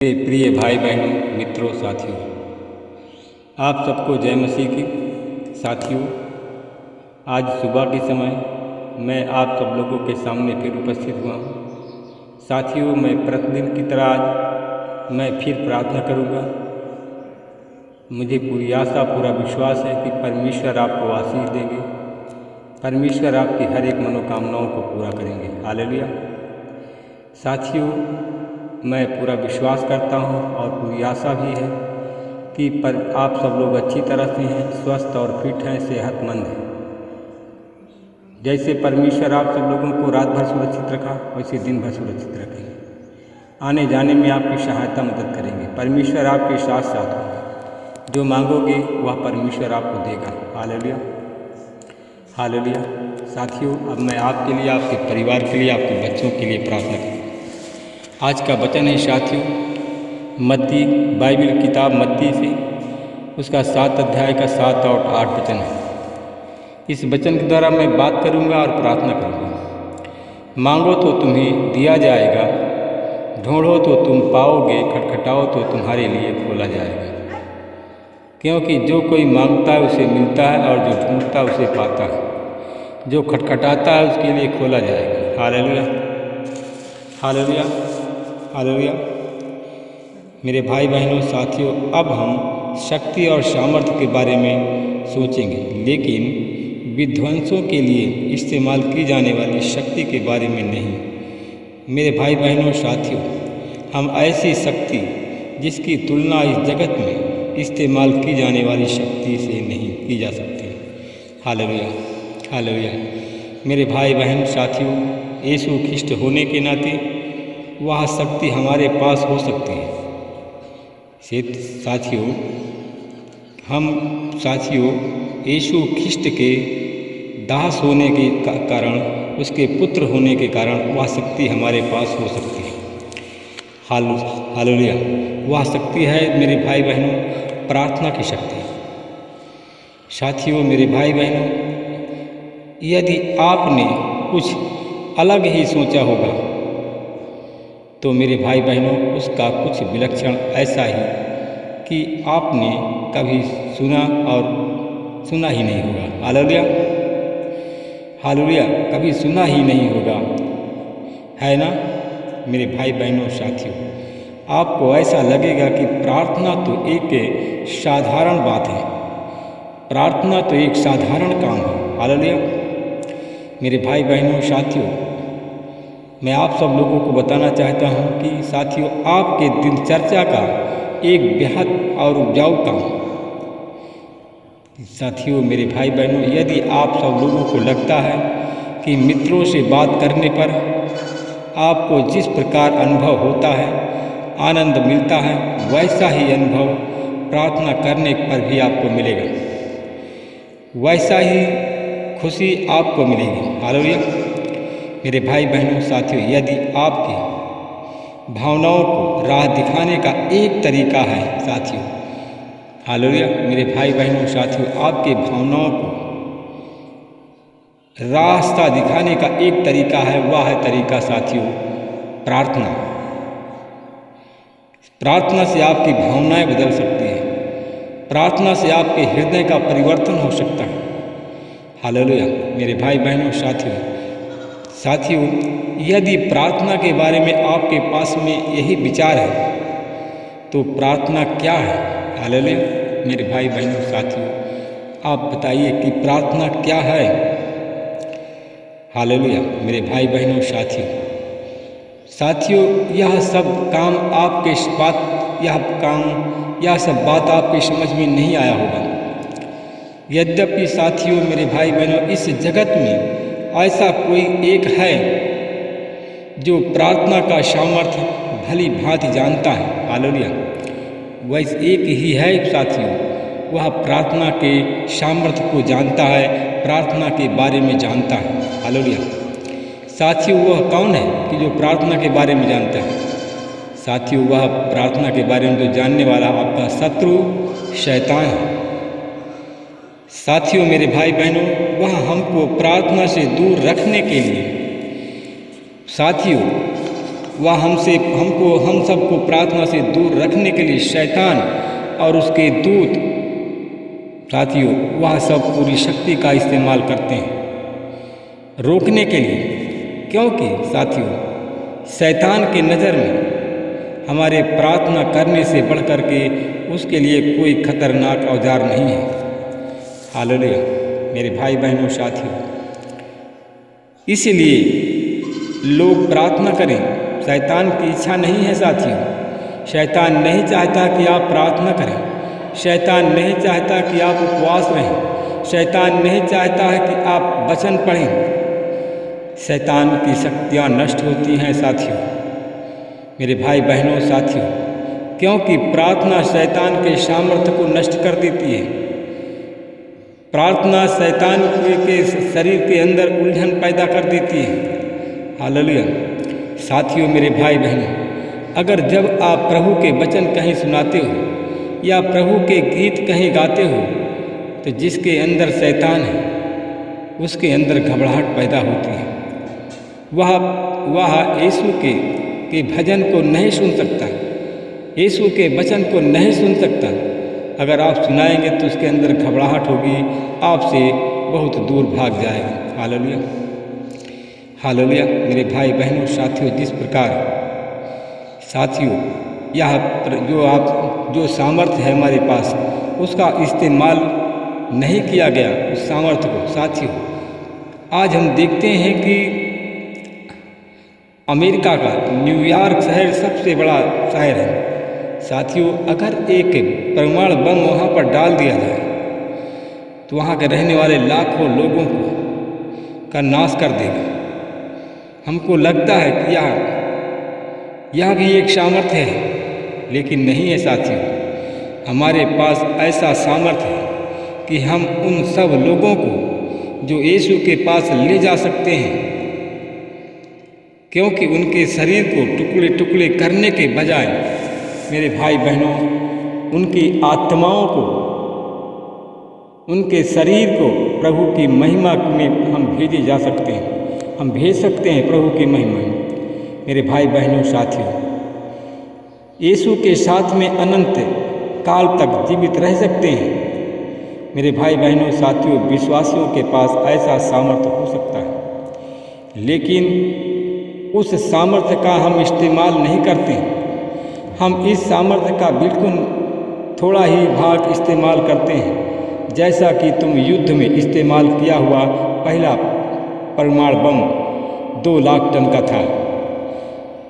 मेरे प्रिय भाई बहनों, मित्रों, साथियों, आप सबको जय मसीह की। साथियों, आज सुबह के समय मैं आप सब लोगों के सामने फिर उपस्थित हुआ हूँ। साथियों, मैं प्रतिदिन की तरह आज मैं फिर प्रार्थना करूँगा। मुझे पूरी आशा, पूरा विश्वास है कि परमेश्वर आपको आशीष देंगे। परमेश्वर आपकी हर एक मनोकामनाओं को पूरा करेंगे। हालेलुया। साथियों, मैं पूरा विश्वास करता हूँ और पूरी आशा भी है कि आप सब लोग अच्छी तरह से हैं, स्वस्थ और फिट हैं, सेहतमंद हैं। जैसे परमेश्वर आप सब लोगों को रात भर सुरक्षित रखा, वैसे दिन भर सुरक्षित रखेंगे। आने जाने में आपकी सहायता मदद करेंगे। परमेश्वर आपके साथ साथ होंगे। जो मांगोगे वह परमेश्वर आपको देगा। Hallelujah, hallelujah. साथियों, अब मैं आपके लिए, आपके परिवार के लिए, आपके बच्चों के लिए प्रार्थना करूँ। आज का वचन है साथियों, मत्ती, बाइबल किताब मत्ती से उसका 7 अध्याय का 7 और 8 वचन है। इस वचन के द्वारा मैं बात करूंगा और प्रार्थना करूंगा। मांगो तो तुम्हें दिया जाएगा, ढूंढो तो तुम पाओगे, खटखटाओ तो तुम्हारे लिए खोला जाएगा। क्योंकि जो कोई मांगता है उसे मिलता है, और जो ढूंढता है उसे पाता है, जो खटखटाता है उसके लिए खोला जाएगा। Hallelujah, hallelujah, hallelujah. मेरे भाई बहनों, साथियों, अब हम शक्ति और सामर्थ्य के बारे में सोचेंगे, लेकिन विध्वंसों के लिए इस्तेमाल की जाने वाली शक्ति के बारे में नहीं। मेरे भाई बहनों, साथियों, हम ऐसी शक्ति जिसकी तुलना इस जगत में इस्तेमाल की जाने वाली शक्ति से नहीं की जा सकती। Hallelujah, hallelujah. मेरे भाई बहन, साथियों, यीशु ख्रिस्ट होने के नाते वह शक्ति हमारे पास हो सकती है। साथियों, यीशु ख्रिस्ट के दास होने के कारण, उसके पुत्र होने के कारण वह शक्ति हमारे पास हो सकती है। हालेलुया। वह शक्ति है, मेरे भाई बहनों, प्रार्थना की शक्ति। साथियों, मेरे भाई बहनों, यदि आपने कुछ अलग ही सोचा होगा तो मेरे भाई बहनों, उसका कुछ विलक्षण ऐसा ही कि आपने कभी सुना ही नहीं होगा। Hallelujah, hallelujah. कभी सुना ही नहीं होगा, है ना मेरे भाई बहनों, साथियों। आपको ऐसा लगेगा कि प्रार्थना तो एक साधारण बात है, प्रार्थना तो एक साधारण काम है। हालेलुया। मेरे भाई बहनों, साथियों, मैं आप सब लोगों को बताना चाहता हूं कि साथियों, आपके दिनचर्या का एक बेहद और उपजाऊ काम। साथियों, मेरे भाई बहनों, यदि आप सब लोगों को लगता है कि मित्रों से बात करने पर आपको जिस प्रकार अनुभव होता है, आनंद मिलता है, वैसा ही अनुभव प्रार्थना करने पर भी आपको मिलेगा, वैसा ही खुशी आपको मिलेगी। हालेलुया। मेरे भाई बहनों, साथियों, यदि आपकी भावनाओं को राह दिखाने का एक तरीका है साथियों, हालेलुया, मेरे भाई बहनों, साथियों, आपके भावनाओं को रास्ता दिखाने का एक तरीका है, वह है तरीका साथियों प्रार्थना। प्रार्थना से आपकी भावनाएं बदल सकती हैं, प्रार्थना से आपके हृदय का परिवर्तन हो सकता है। हालेलुया। मेरे भाई बहनों, साथियों, यदि प्रार्थना के बारे में आपके पास में यही विचार है तो प्रार्थना क्या है? हालेलुया। मेरे भाई बहनों, साथियों, आप बताइए कि प्रार्थना क्या है? हालेलुया। मेरे भाई बहनों, साथियों, यह सब बात आपके समझ में नहीं आया होगा। यद्यपि साथियों, मेरे भाई बहनों, इस जगत में ऐसा कोई एक है जो प्रार्थना का सामर्थ्य भली भांति जानता है। हालेलुया। वैसे एक ही है साथियों, वह प्रार्थना के सामर्थ्य को जानता है, प्रार्थना के बारे में जानता है। हालेलुया। साथियों, वह कौन है कि जो प्रार्थना के बारे में जानता है? साथियों, वह प्रार्थना के बारे में जो जानने वाला आपका शत्रु शैतान है। साथियों, मेरे भाई बहनों, वह हमको प्रार्थना से दूर रखने के लिए, साथियों, हम सबको प्रार्थना से दूर रखने के लिए शैतान और उसके दूत साथियों वह सब पूरी शक्ति का इस्तेमाल करते हैं रोकने के लिए। क्योंकि साथियों शैतान की नज़र में हमारे प्रार्थना करने से बढ़ कर के उसके लिए कोई खतरनाक औजार नहीं है। हालेलुया मेरे भाई बहनों साथियों, इसलिए लोग प्रार्थना करें। शैतान की इच्छा नहीं है साथियों। शैतान नहीं चाहता कि आप प्रार्थना करें। शैतान नहीं चाहता कि आप उपवास रहें। शैतान नहीं चाहता है कि आप वचन पढ़ें। शैतान की शक्तियाँ नष्ट होती हैं साथियों, मेरे भाई बहनों साथियों, क्योंकि प्रार्थना शैतान के सामर्थ्य को नष्ट कर देती है। प्रार्थना शैतान के शरीर के अंदर उलझन पैदा कर देती है। हालेलुया साथियों मेरे भाई बहनों, अगर जब आप प्रभु के वचन कहीं सुनाते हो या प्रभु के गीत कहीं गाते हो तो जिसके अंदर शैतान है उसके अंदर घबराहट पैदा होती है। वह यीशु के भजन को नहीं सुन सकता, यीशु के वचन को नहीं सुन सकता। अगर आप सुनाएंगे तो उसके अंदर घबराहट होगी, आपसे बहुत दूर भाग जाएगा। हालेलुया हालेलुया मेरे भाई बहनों साथियों, जिस प्रकार साथियों यह जो सामर्थ्य है हमारे पास उसका इस्तेमाल नहीं किया गया, उस सामर्थ्य को साथियों आज हम देखते हैं कि अमेरिका का न्यूयॉर्क शहर सबसे बड़ा शहर है साथियों। अगर एक परमाणु बम वहाँ पर डाल दिया जाए तो वहाँ के रहने वाले लाखों लोगों का नाश कर देगा। हमको लगता है कि यह भी एक सामर्थ्य है, लेकिन नहीं है साथियों। हमारे पास ऐसा सामर्थ्य है कि हम उन सब लोगों को जो यीशु के पास ले जा सकते हैं, क्योंकि उनके शरीर को टुकड़े टुकड़े करने के बजाय मेरे भाई बहनों उनकी आत्माओं को, उनके शरीर को प्रभु की महिमा में हम भेजे जा सकते हैं। हम भेज सकते हैं प्रभु की महिमा में। मेरे भाई बहनों साथियों, यीशु के साथ में अनंत काल तक जीवित रह सकते हैं। मेरे भाई बहनों साथियों, विश्वासियों के पास ऐसा सामर्थ्य हो सकता है, लेकिन उस सामर्थ्य का हम इस्तेमाल नहीं करते। हम इस सामर्थ्य का बिल्कुल थोड़ा ही भाग इस्तेमाल करते हैं, जैसा कि तुम युद्ध में इस्तेमाल किया हुआ पहला परमाणु बम 2 लाख टन का था।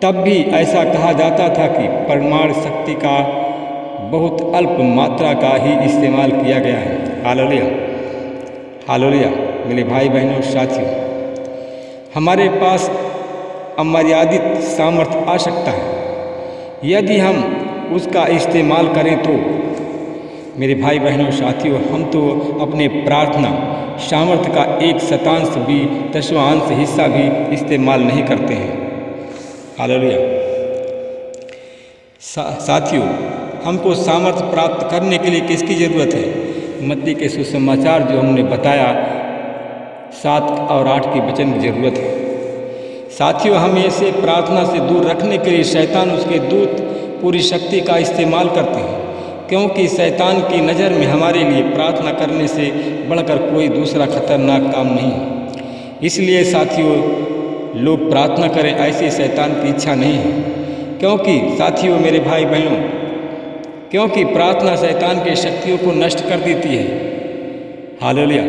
तब भी ऐसा कहा जाता था कि परमाणु शक्ति का बहुत अल्प मात्रा का ही इस्तेमाल किया गया है। हालेलुया हालेलुया मेरे भाई बहनों साथियों, हमारे पास अमर्यादित सामर्थ्य आ सकता है यदि हम उसका इस्तेमाल करें तो। मेरे भाई बहनों साथियों, हम तो अपने प्रार्थना सामर्थ्य का 1/7 भी 10वां हिस्सा भी इस्तेमाल नहीं करते हैं। हालेलुया साथियों, हमको सामर्थ्य प्राप्त करने के लिए किसकी ज़रूरत है? मत्ती के सुसमाचार जो हमने बताया 7 और 8 के वचन की ज़रूरत है। साथियों, हमें इसे प्रार्थना से दूर रखने के लिए शैतान उसके दूत पूरी शक्ति का इस्तेमाल करते हैं, क्योंकि शैतान की नज़र में हमारे लिए प्रार्थना करने से बढ़कर कोई दूसरा खतरनाक काम नहीं है। इसलिए साथियों, लोग प्रार्थना करें ऐसी शैतान की इच्छा नहीं है, क्योंकि साथियों मेरे भाई बहनों, क्योंकि प्रार्थना शैतान की शक्तियों को नष्ट कर देती है। हालेलुया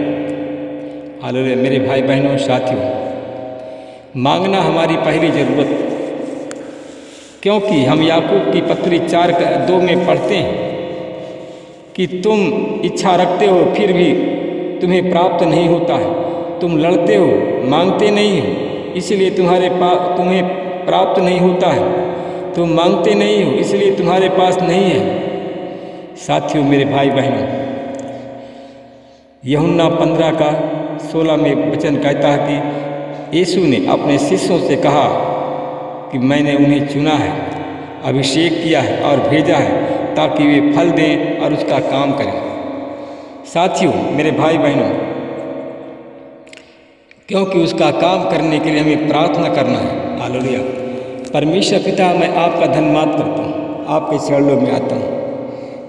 हालेलुया मेरे भाई बहनों साथियों, मांगना हमारी पहली ज़रूरत, क्योंकि हम याकूब की पत्री 4:2 में पढ़ते हैं कि तुम इच्छा रखते हो फिर भी तुम्हें प्राप्त नहीं होता है, तुम लड़ते हो मांगते नहीं हो इसलिए तुम्हें प्राप्त नहीं होता है, तुम मांगते नहीं हो इसलिए तुम्हारे पास नहीं है। साथियों मेरे भाई बहनों, यूहन्ना 15:16 में वचन कहता है कि यीशु ने अपने शिष्यों से कहा कि मैंने उन्हें चुना है, अभिषेक किया है और भेजा है ताकि वे फल दें और उसका काम करें। साथियों मेरे भाई बहनों, क्योंकि उसका काम करने के लिए हमें प्रार्थना करना है। हालेलुया परमेश्वर पिता, मैं आपका धन्यवाद करता हूँ, आपके चरणों में आता हूँ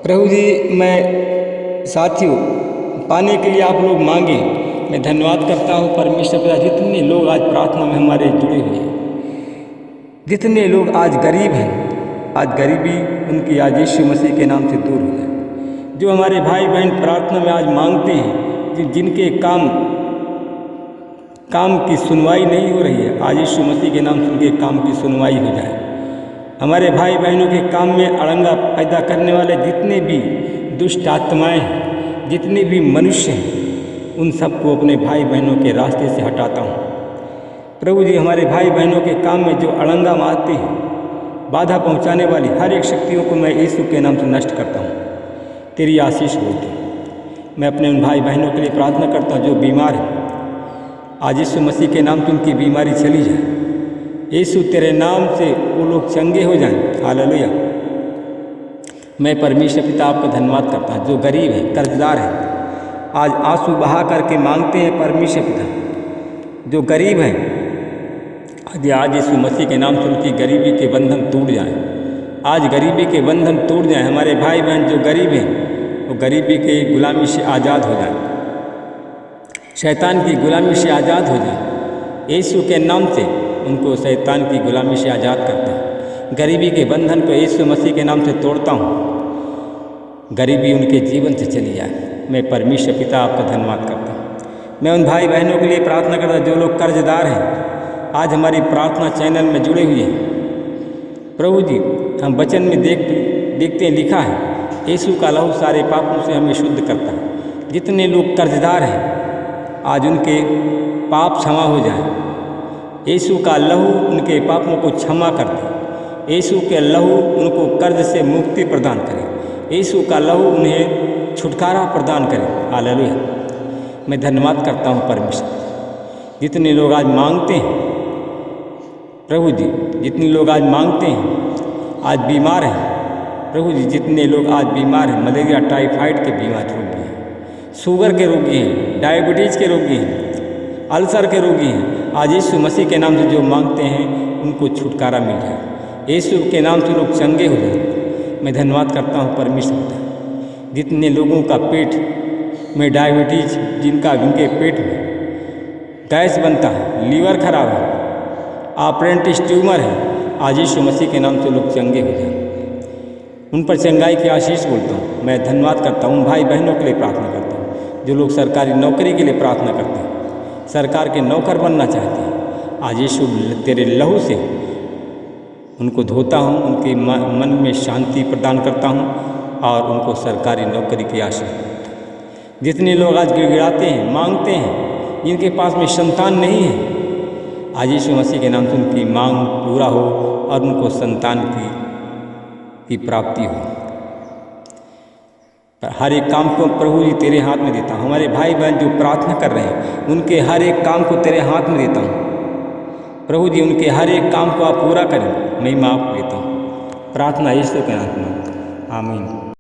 प्रभु जी। मैं साथियों पाने के लिए आप लोग मांगे, मैं धन्यवाद करता हूँ परमेश्वर पिता। जितने लोग आज प्रार्थना में हमारे जुड़े हुए हैं, जितने लोग आज गरीब हैं, आज गरीबी उनकी आज यीशु मसीह के नाम से दूर हो जाए। जो हमारे भाई बहन प्रार्थना में आज मांगते हैं, जिनके काम की सुनवाई नहीं हो रही है, आज यीशु मसीह के नाम से उनके काम की सुनवाई हो जाए। हमारे भाई बहनों के काम में अड़ंगा पैदा करने वाले जितने भी दुष्ट आत्माएँ हैं, जितने भी मनुष्य हैं, उन सबको अपने भाई बहनों के रास्ते से हटाता हूँ प्रभु जी। हमारे भाई बहनों के काम में जो अड़ंगा मारती है, बाधा पहुँचाने वाली हर एक शक्तियों को मैं यीशु के नाम से नष्ट करता हूँ। तेरी आशीष होती। मैं अपने उन भाई बहनों के लिए प्रार्थना करता हूँ जो बीमार हैं, आज यीशु मसीह के नाम से उनकी बीमारी चली जाए। यीशु तेरे नाम से वो लोग चंगे हो जाएं। हालेलुया। मैं परमेश्वर पिता आपका धन्यवाद करता हूँ। जो गरीब है, कर्जदार है, आज आंसू बहा करके मांगते हैं परमेश्वर पिता। जो गरीब हैं, आज यीशु मसीह के नाम से उनकी गरीबी के बंधन टूट जाएं। आज गरीबी के बंधन टूट जाएं। हमारे भाई बहन जो गरीब हैं, वो गरीबी के गुलामी से आज़ाद हो जाएं, शैतान की गुलामी से आज़ाद हो जाएं। यीशु के नाम से उनको शैतान की गुलामी से आज़ाद करता हूँ। गरीबी के बंधन को यीशु मसीह के नाम से तोड़ता हूँ। गरीबी उनके जीवन से चली जाए। मैं परमेश्वर पिता आपका धन्यवाद करता हूँ। मैं उन भाई बहनों के लिए प्रार्थना करता हूँ जो लोग कर्जदार हैं, आज हमारी प्रार्थना चैनल में जुड़े हुए हैं प्रभु जी। हम वचन में देखते हैं, लिखा है यीशु का लहू सारे पापों से हमें शुद्ध करता है। जितने लोग कर्जदार हैं, आज उनके पाप क्षमा हो जाए। यीशु का लहू उनके पापों को क्षमा कर दे। यीशु के लहू उनको कर्ज से मुक्ति प्रदान करे। यीशु का लहू उन्हें छुटकारा प्रदान करे। हालेलुया। मैं धन्यवाद करता हूँ परमेश्वर। जितने लोग आज मांगते हैं प्रभु जी, जितने लोग आज मांगते हैं, आज बीमार हैं प्रभु जी, जितने लोग आज बीमार हैं, मलेरिया टाइफाइड के बीमार रोगी हैं, शुगर के रोगी हैं, डायबिटीज़ के रोगी हैं, अल्सर के रोगी हैं, आज यीशु मसीह के नाम से जो मांगते हैं उनको छुटकारा मिल जाए। यीशु के नाम से लोग चंगे हो जाए। मैं धन्यवाद करता हूँ परमेश्वर। जितने लोगों का पेट में डायबिटीज़, जिनके पेट में गैस बनता है, लीवर खराब है, अपेंडिक्स ट्यूमर है, आज यीशु मसीह के नाम से लोग चंगे हो जाए। उन पर चंगाई की आशीष बोलता हूँ। मैं धन्यवाद करता हूँ। उन भाई बहनों के लिए प्रार्थना करता हूँ जो लोग सरकारी नौकरी के लिए प्रार्थना करते हैं, सरकार के नौकर बनना चाहते हैं, आज यीशु तेरे लहू से उनको धोता हूँ, उनके मन में शांति प्रदान करता हूँ और उनको सरकारी नौकरी की आशीष देता हूँ। जितने लोग आज गिड़गिड़ाते हैं, मांगते हैं, जिनके पास में संतान नहीं है, आज यीशु मसीह के नाम से उनकी मांग पूरा हो और उनको संतान की प्राप्ति हो। हर एक काम को प्रभु जी तेरे हाथ में देता हूँ। हमारे भाई बहन जो प्रार्थना कर रहे हैं, उनके हर एक काम को तेरे हाथ में देता हूँ प्रभु जी। उनके हर एक काम को आप पूरा करें, मैं माफ़ देता हूँ। प्रार्थना यीशु के नाम में, आमीन।